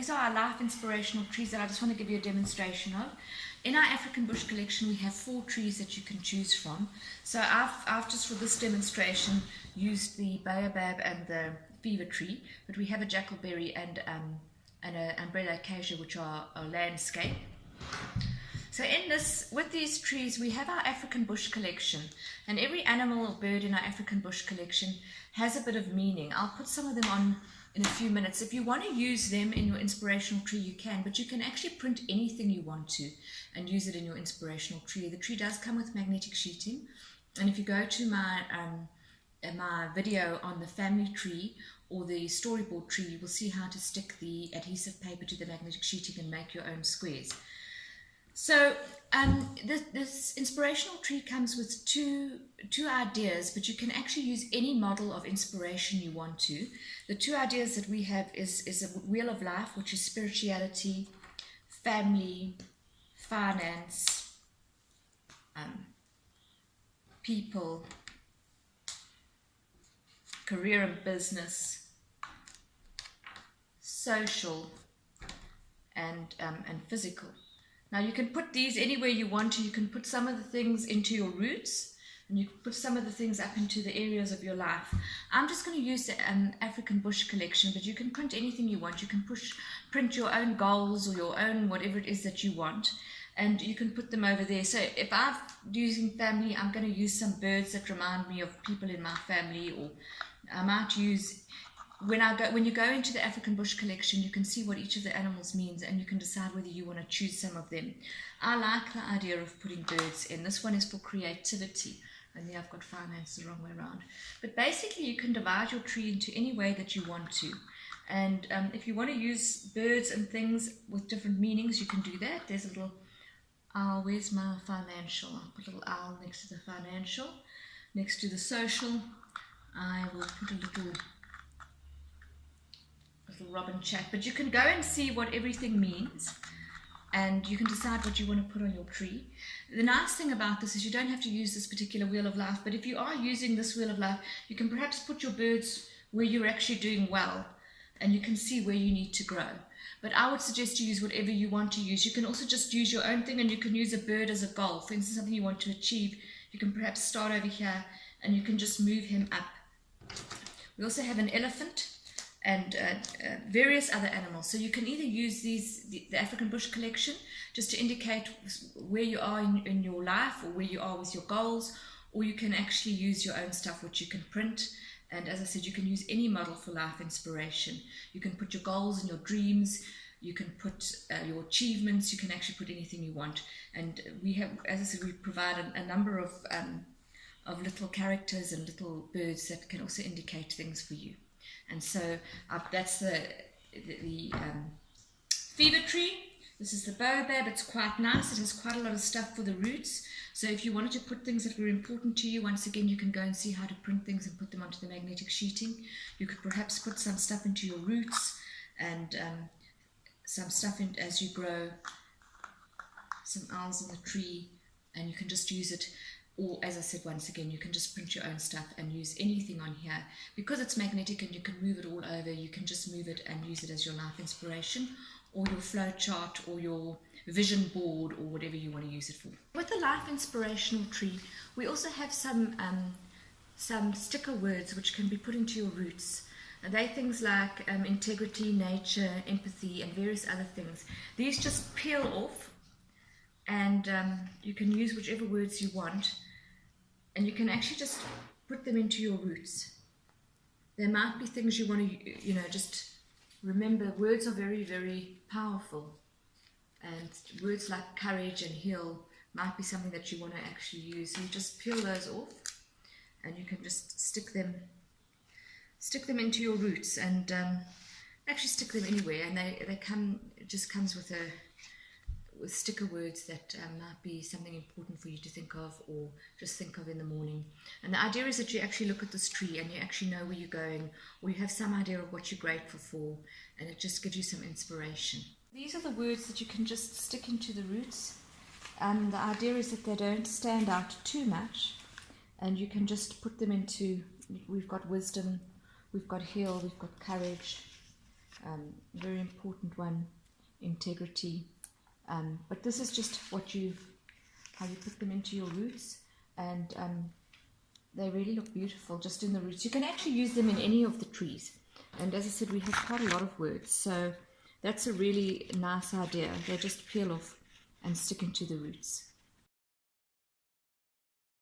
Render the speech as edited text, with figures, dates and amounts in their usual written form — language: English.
these are our life inspirational trees that I just want to give you a demonstration of. In our African Bush collection, we have 4 trees that you can choose from. So I've just for this demonstration used the baobab and the fever tree, but we have a jackalberry and an umbrella acacia, which are a landscape. So with these trees, we have our African Bush collection, and every animal or bird in our African Bush collection has a bit of meaning. I'll put some of them on in a few minutes. If you want to use them in your inspirational tree, you can, but you can actually print anything you want to and use it in your inspirational tree. The tree does come with magnetic sheeting, and if you go to my video on the family tree or the storyboard tree, you will see how to stick the adhesive paper to the magnetic sheeting and make your own squares. So this inspirational tree comes with two ideas, but you can actually use any model of inspiration you want to. The 2 ideas that we have is a wheel of life, which is spirituality, family, finance, people, career and business, social, and physical. Now you can put these anywhere you want to. You can put some of the things into your roots, and you can put some of the things up into the areas of your life. I'm just going to use the African Bush collection, but you can print anything you want. You can print your own goals or your own whatever it is that you want, and you can put them over there. So if I'm using family, I'm going to use some birds that remind me of people in my family, or I might use... When you go into the African Bush collection, you can see what each of the animals means, and you can decide whether you want to choose some of them. I like the idea of putting birds in. This one is for creativity, and there I've got finance the wrong way around. But basically, you can divide your tree into any way that you want to. And if you want to use birds and things with different meanings, you can do that. There's a little owl. Where's my financial? I'll put a little owl next to the financial. Next to the social, I will put a little robin chat. But you can go and see what everything means, and you can decide what you want to put on your tree. The nice thing about this is you don't have to use this particular wheel of life, but if you are using this wheel of life, you can perhaps put your birds where you're actually doing well, and you can see where you need to grow. But I would suggest you use whatever you want to use. You can also just use your own thing, and you can use a bird as a goal. For instance, something you want to achieve, you can perhaps start over here, and you can just move him up. We also have an elephant and various other animals. So you can either use the African Bush collection just to indicate where you are in your life, or where you are with your goals, or you can actually use your own stuff which you can print. And as I said, you can use any model for life inspiration. You can put your goals and your dreams, you can put your achievements, you can actually put anything you want. And we have, as I said, we provide a number of little characters and little birds that can also indicate things for you. And so that's the fever tree. This is the baobab. It's quite nice. It has quite a lot of stuff for the roots. So if you wanted to put things that were important to you, once again, you can go and see how to print things and put them onto the magnetic sheeting. You could perhaps put some stuff into your roots, and some stuff in as you grow, some owls on the tree, and you can just use it. Or, as I said, once again, you can just print your own stuff and use anything on here. Because it's magnetic and you can move it all over, you can just move it and use it as your life inspiration, or your flow chart, or your vision board, or whatever you want to use it for. With the life inspirational tree, we also have some sticker words which can be put into your roots. And they're things like integrity, nature, empathy, and various other things. These just peel off, and you can use whichever words you want, and you can actually just put them into your roots. There might be things you want to, just remember. Words are very, very powerful, and words like courage and heal might be something that you want to actually use. So you just peel those off, and you can just stick them into your roots, and actually stick them anywhere. And it just comes with sticker words that might be something important for you to think of, or just think of in the morning. And the idea is that you actually look at this tree and you actually know where you're going, or you have some idea of what you're grateful for, and it just gives you some inspiration. These are the words that you can just stick into the roots. The idea is that they don't stand out too much, and you can just put them into, we've got wisdom, we've got heal, we've got courage, Very important one, integrity. But this is just how you put them into your roots, and they really look beautiful just in the roots. You can actually use them in any of the trees. And as I said, we have quite a lot of words, so that's a really nice idea. They just peel off and stick into the roots.